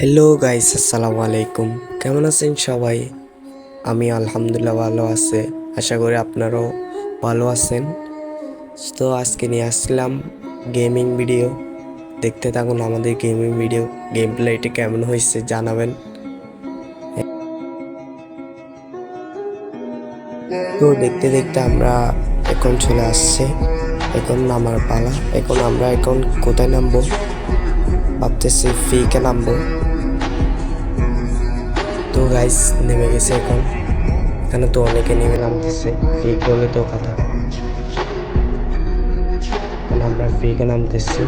Hello guys, আসসালামু আলাইকুম। কেমন আছেন সবাই? আমি আলহামদুলিল্লাহ ভালো আছে। আশা করি আপনারাও ভালো আছেন। তো আজকে নিয়ে আসলাম গেমিং ভিডিও। দেখতে থাকুন আমাদের গেমিং ভিডিও। গেম প্লেটি কেমন হয়েছে জানাবেন। তো দেখতে দেখতে আমরা এখন চলে আসছে, এখন নামার পালা। এখন কোথায় নামবো ভাবতেছি, ফ্রিকে নামবো। তো গাইস নেমে গেছে এখন। এখানে তো অনেকে নেমে নামতেছে, ফ্রিক বলে তো কথা। এখন আমরা ফ্রিকে নামতেছি।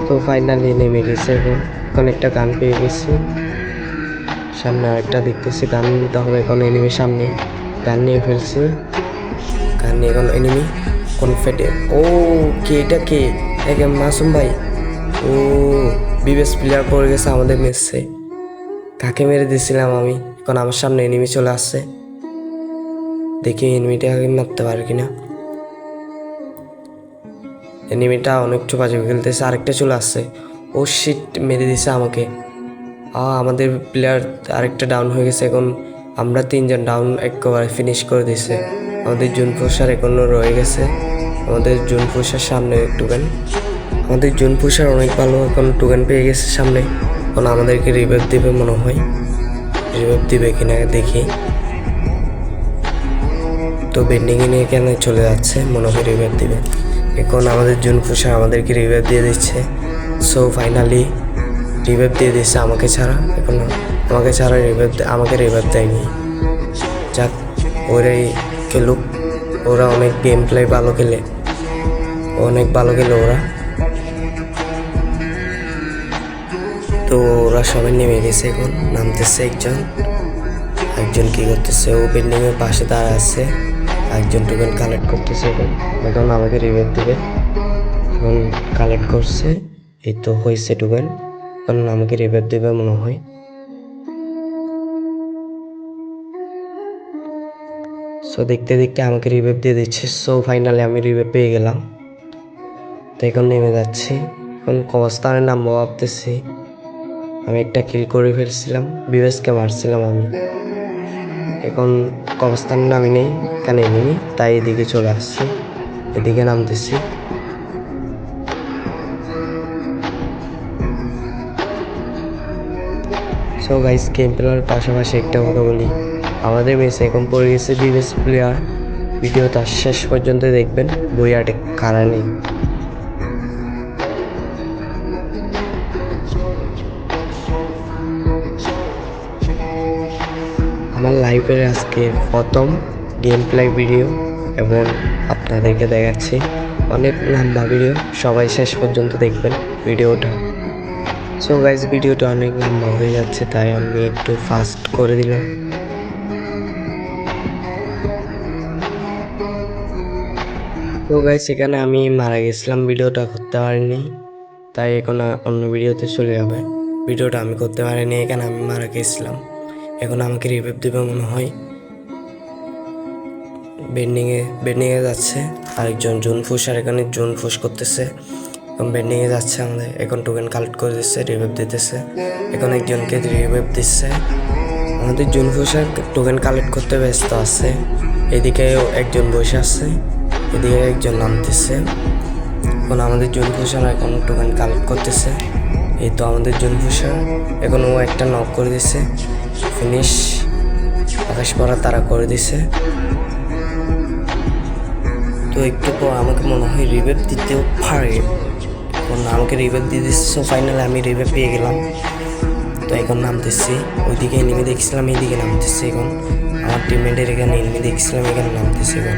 তো ফাইনালি নেমে গেছে এখন। এখন একটা গান পেয়ে গেছি, সামনে আরেকটা দেখতেছি গান নিতে হবে। এখন এনিমি সামনে, গান নিয়ে ফেলছি। গান নিয়ে এখন এনিমি কনফিডেন্ট। ও কে এটা, কে? একে মাসুম ভাই। ও বিবেস প্লেয়ার পড়ে গেছে আমাদের মেসে। কাকে মেরে দিয়েছিলাম আমি। এখন আমার সামনে এনিমি চলে আসছে, দেখি এনিমিটা মারতে পারে কিনা। এনিমিটা অনেক বাজে খেলতেছে, আরেকটা চলে আসছে। ও শিট, মেরে দিছে আমাকে। আমাদের প্লেয়ার আরেকটা ডাউন হয়ে গেছে। এখন আমরা তিনজন ডাউন, একেবারে ফিনিশ করে দিছে। আমাদের জুন ফুসার এখনো রয়ে গেছে। আমাদের জুন ফুসার সামনে টুকেন, আমাদের জুন ফুসার অনেক ভালো। এখন টুকেন পেয়ে গেছে সামনে। এখন আমাদেরকে রিভাইভ দিবে মনে হয়। রিভাইভ দিবে কিনা দেখি। তো বেন্ডিংয়ে নিয়ে কেন চলে যাচ্ছে, মনে হয় রিভাইভ দিবে। এখন আমাদের জুন ফুসার আমাদেরকে রিভাইভ দিয়ে দিচ্ছে। সো ফাইনালি রিভাইভ দিয়ে দিচ্ছে আমাকে ছাড়া। এখন আমাকে ছাড়া আমাকে রিভাইভ দেয়নি। যাক, ওরাই খেলুক। ওরা অনেক গেম প্লে ভালো খেলে, অনেক ভালো খেলে ওরা। তো ওরা সবাই নেমে গেছে, এখন নামতেছে একজন। একজন কি করতেছে, ও বিল্ডিংয়ের পাশে দাঁড়া আছে। একজন টোকেন কালেক্ট করতেছে। এখন আমাকে রিভাইভ দিবে। এখন কালেক্ট করছে, এই তো হয়েছে টোকেন। এখন আমাকে রিভাইভ দেবে মনে হয়। সো দেখতে দেখতে আমাকে রিভাইভ দিয়ে দিচ্ছে। সো ফাইনালি আমি রিভাইভ পেয়ে গেলাম। তো এখন নেমে যাচ্ছি। এখন কবরস্থানের নামবো ভাবতেছি। আমি একটা কিল করে ফেলছিলাম, বিবেসকে মারছিলাম আমি। এখন কবরস্থানের নামি নেই, এখানে নেই, তাই এদিকে চলে আসছি, এদিকে নামতেছি। সো গাইস, গেম প্লেয়ার পাশাপাশি একটা কথা বলি, আমাদের মেসে এখন পড়ে গেছে বিবেস প্লেয়ার। ভিডিওটা শেষ পর্যন্ত দেখবেন, বইয়াটে কারা নেই। আমার লাইফের আজকে প্রথম গেম প্লে ভিডিও, এবং আপনাদেরকে দেখাচ্ছি। অনেক লম্বা ভিডিও, সবাই শেষ পর্যন্ত দেখবেন ভিডিওটা। সো গাইস, ভিডিওটা অনেক লম্বা হয়ে যাচ্ছে, তাই আমি একটু ফাস্ট করে দিলাম। তো গাইস, এখানে আমি মারা গেছিলাম, ভিডিওটা করতে পারিনি, তাই এখন অন্য ভিডিওতে চলে যাবে। ভিডিওটা আমি করতে পারিনি, এখানে আমি মারা গেছিলাম। এখন আমাকে রিভাইভ দেবে মনে হয়। বেন্ডিংয়ে যাচ্ছে আরেকজন জুন ফুস, আর এখানে জুন ফুস করতেছে। এখন বেন্ডিংয়ে যাচ্ছে আমাদের। এখন টোকেন কালেক্ট করে দিচ্ছে, রিভাইভ দিতেছে। এখন একজনকে রিভাইভ দিচ্ছে। আমাদের জুন ফুসার টোকেন কালেক্ট করতে ব্যস্ত আছে। এদিকে একজন বসে আছে, এদিকে একজন নামতেছে। এখন আমাদের জুন ফুসার এখন টোকেন কালেক্ট করতেছে। এই তো আমাদের জুন ফুসার এখন ও একটা নক করে দিছে, ফিনিশ। আকাশ পড়া তারা করে দিছে। তো একটু পর আমাকে মনে হয় রিভাইভ দিতেও পারে। এখন আমাকে রিভাইভ দিয়ে দিচ্ছে। সো ফাইনালি আমি রিভাইভ পেয়ে গেলাম। তো এখন নামতেছি, ওইদিকে এনিমি দেখছিলাম, এইদিকে নামতেছি। এখন আমার টিমমেটের এখানে এনিমি দেখছিলাম, এখানে নামতেছি। এখন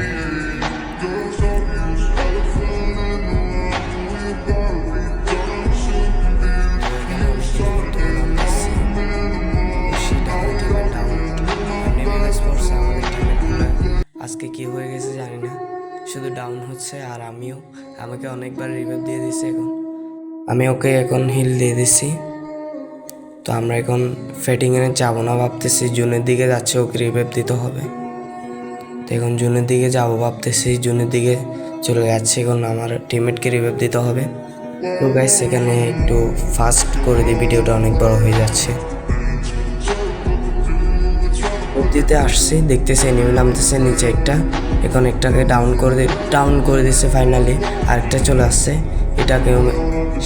আজকে কি হয়ে গেছে জানি না, শুধু ডাউন হচ্ছে। আর আমাকে অনেকবার রিভাইভ দিয়ে দিছে। এখন আমি ওকে এখন হিল দিয়ে দিছি। তো আমরা এখন ফেটিংয়ে যাবো না ভাবতেছি, জুনের দিকে যাচ্ছে, ওকে রিভাইভ দিতে হবে। তো এখন জুনের দিকে যাবো ভাবতেছি, জুনের দিকে চলে যাচ্ছে, এখন আমার টিমমেটকে রিভাইভ দিতে হবে। তো গাইস এখানে একটু ফাস্ট করে দিই, ভিডিওটা অনেক বড় হয়ে যাচ্ছে। দিতে আসছি, দেখতেছি এনিমি নামতেছে নিচে একটা, এখন একটাকে ডাউন করে দিচ্ছে ফাইনালি, আরেকটা চলে আসছে, এটাকে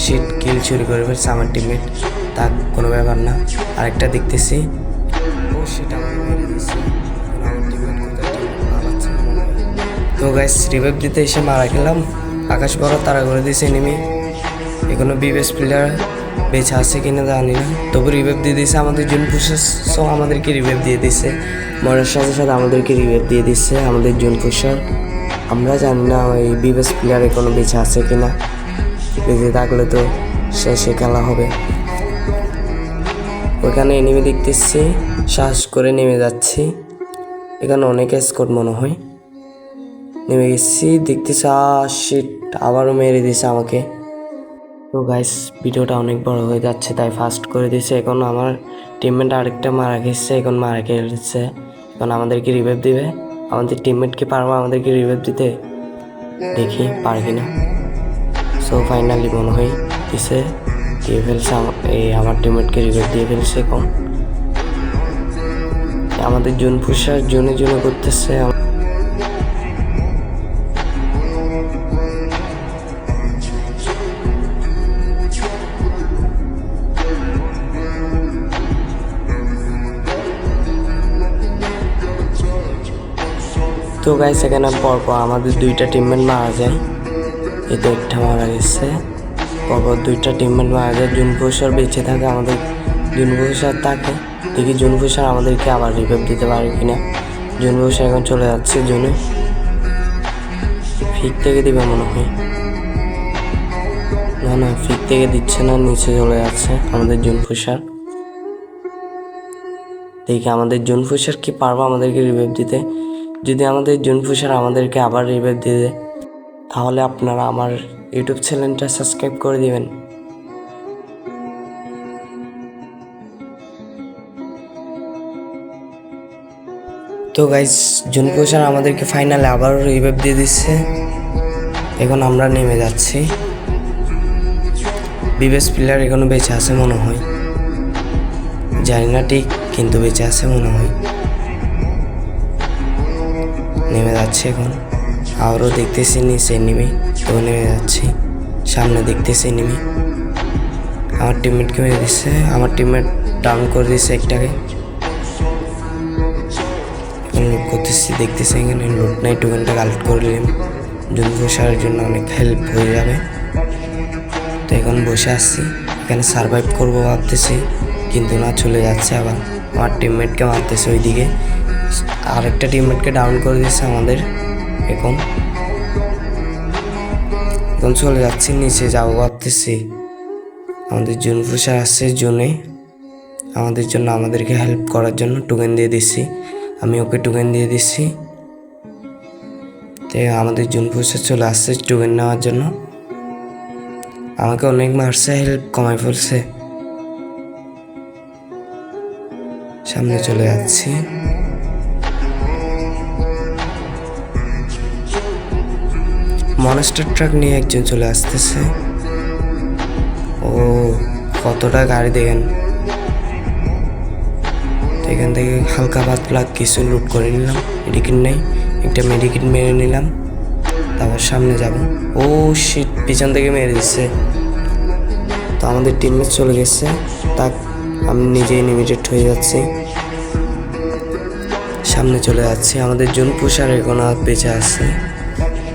শিট কিল চুরি করে ফেলছে আমার টিমমেট, তা কোনো ব্যাপার না। আরেকটা দেখতেছি, ও সেটা আমাকে মেরে দিচ্ছে, আমার টিমমেট কোথায় পালাচ্ছে। তো গাইস রিভাইভ দিতে এসে মারা গেলাম, আকাশ বড় তারা করে দিয়েছে এনিমি, এখনো বিবেস প্লেয়ার বেঁচে আছে কিনা জানি না, তবু রিভাইভ দিয়ে দিয়েছে আমাদের জুন ফুসার। সো আমাদেরকে রিভাইভ দিয়ে দিচ্ছে, মরার সাথে সাথে আমাদেরকে রিভাইভ দিয়ে দিচ্ছে আমাদের জুন ফুসার। আমরা জানি না ওই বিবেস প্লেয়ার এখনো বেঁচে আছে কিনা, বেঁচে থাকলে তো শেষে খেলা হবে। ওখানে এনিমি দেখতেছি, সাহস করে নেমে যাচ্ছি, এখানে অনেক স্কোর মনে হয়, নেমে গেছি, দেখতেছি শিট আবারও মেরে দিছে আমাকে। তো গাইস ভিডিওটা অনেক বড় হয়ে যাচ্ছে, তাই ফাস্ট করে দিয়েছে। এখন আমার টিমমেট আরেকটা মারা গেছে, এখন মারা গেছে, এখন আমাদেরকে রিভাইভ দিবে। আমাদের টিমমেটকে পারবো আমাদেরকে রিভাইভ দিতে, দেখি পার কিনা। সো ফাইনালি মনে হয় দিছে, দিয়ে ফেলছে, আমার টিমমেটকে রিভাইভ দিয়ে ফেলছে। এখন আমাদের জুন পুষার জোনে করতেছে। তো গাইস এখানে পরপর আমাদের দুইটা টিমমেট মারা যায়, এই তো একটা মারা গেছে, পরপর দুইটা টিমমেট মারা যায়। জুনপুষার বেঁচে থাকে, আমাদের জুনপুষার থাকে, দেখি জুনপুষার আমাদেরকে আবার রিভাইভ দিতে পারে কিনা। জুনপুষার এখন চলে যাচ্ছে জুনে, ফিক থেকে দিবে মনে হয়, না ফিক থেকে দিচ্ছে না, নিচে চলে যাচ্ছে আমাদের জুনপুষার। দেখি আমাদের জুনপুষার কি পারবো আমাদেরকে রিভাইভ দিতে। যদি আমাদের জুনপুষার আমাদেরকে আবার রিভাইভ দিয়ে দেয়, তাহলে আপনারা আমার ইউটিউব চ্যানেলটা সাবস্ক্রাইব করে দিবেন। তো গাইজ জুনপুষার আমাদেরকে ফাইনালে আবারও রিভাইভ দিয়ে দিচ্ছে, এখন আমরা নেমে যাচ্ছি। বিবেস প্লেয়ার এখনো বেঁচে আছে মনে হয়, জানি না ঠিক, কিন্তু বেঁচে আছে মনে হয়। নেমে যাচ্ছে এখন, আবারও দেখতেছি নিচে এনিমি, তো নেমে যাচ্ছি, সামনে দেখতেছি এনিমি, আমার টিমমেটকে মেরে দিচ্ছে, আমার টিমমেট ডাউন করে দিচ্ছে একটাকে। লুট করতেছি, দেখতেছি এখানে লুট নাই, টোকেনটা কালেক্ট করে নিলাম, জুনপুষারের জন্য অনেক হেল্প হয়ে যাবে। তো এখন বসে আসছি, এখানে সার্ভাইভ করবো ভাবতেছি, কিন্তু না, চলে যাচ্ছে আবার, আমার টিমমেটকে মারতেছে ওইদিকে, আরেকটা টিমমেটকে ডাউন করে দিচ্ছে আমাদের। এখন চলে যাচ্ছি, নিচে যাবো ভাবতেছি, আমাদের জুনপুষার আসছে জোনে আমাদের জন্য, আমাদেরকে হেল্প করার জন্য টোকেন দিয়ে দিচ্ছি, আমি ওকে টোকেন দিয়ে দিচ্ছি। তো আমাদের জুনপুষার চলে আসছে টোকেন নেওয়ার জন্য, আমাকে অনেক মারছে, হেল্প কমাই ফেলছে। সামনে চলে যাচ্ছি, মনস্টার ট্রাক নিয়ে একজন চলে আসতেছে। ও কতটা গাড়ি দেখেন, এখান থেকে হালকা পাতলা কিছু লুট করে নিলাম, মেডিকেট নেই, একটা মেডিকেট মেরে নিলাম, তারপর সামনে যাব। ও শিট, পিছন থেকে মেরে দিচ্ছে। তো আমাদের টিমমেট চলে গেছে, তা আমি নিজেই লিমিটেড হয়ে যাচ্ছি, সামনে চলে যাচ্ছি। আমাদের জুনপুষার এখন বেঁচে আছে,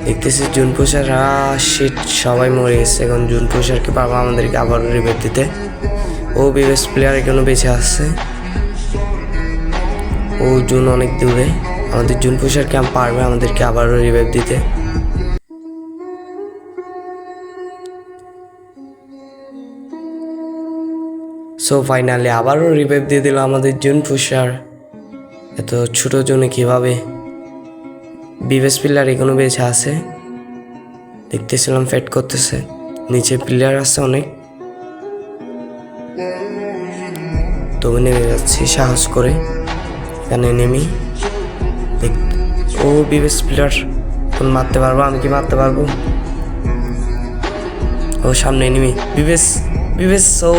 দেখতেছি জুনপুষার শিট সবাই মরে গেছে। এখন জুনপুষারকে পাবো আমাদেরকে আবার রিভাইভ দিতে, ও বিবেস প্লেয়ার এখনো বেঁচে আসছে, ও জুন অনেক দূরে, আমাদের জুনপুষারকে পারবে আমাদেরকে আবারও রিভাইভ দিতে। সো ফাইনালি আবারও রিভাইভ দিয়ে দিল আমাদের জুনপুষার। এত ছোট জোনে কিভাবে, বিবেস প্লেয়ার এখনো বেঁচে আছে, দেখতেছিলাম ফেট করতেছে, নিচে প্লেয়ার আছে অনেক। তবে নেমে যাচ্ছি সাহস করে। এখানে নেমি ও বিবেস প্লেয়ার এখন মারতে পারবো, আমি কি মারতে পারবো? ও সামনে নেমি বিবেস বিবেস, ও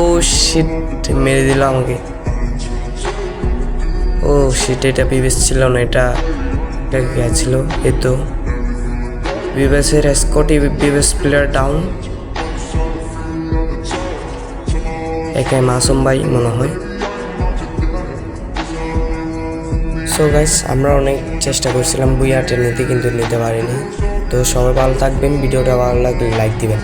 শিট মেরে দিল আমাকে। ও শিট, এটা বিবেস ছিল না, এটা ছিল। এই তো বিবেসের স্কটি, বিবেস প্লেয়ার ডাউন। একাই মাসুম ভাই মনে হয়। সো গাইস, আমরা অনেক চেষ্টা করছিলাম বুইয়াটা নিতে, কিন্তু নিতে পারিনি। তো সবাই ভালো থাকবেন, ভিডিওটা ভালো লাগলে লাইক দিবেন।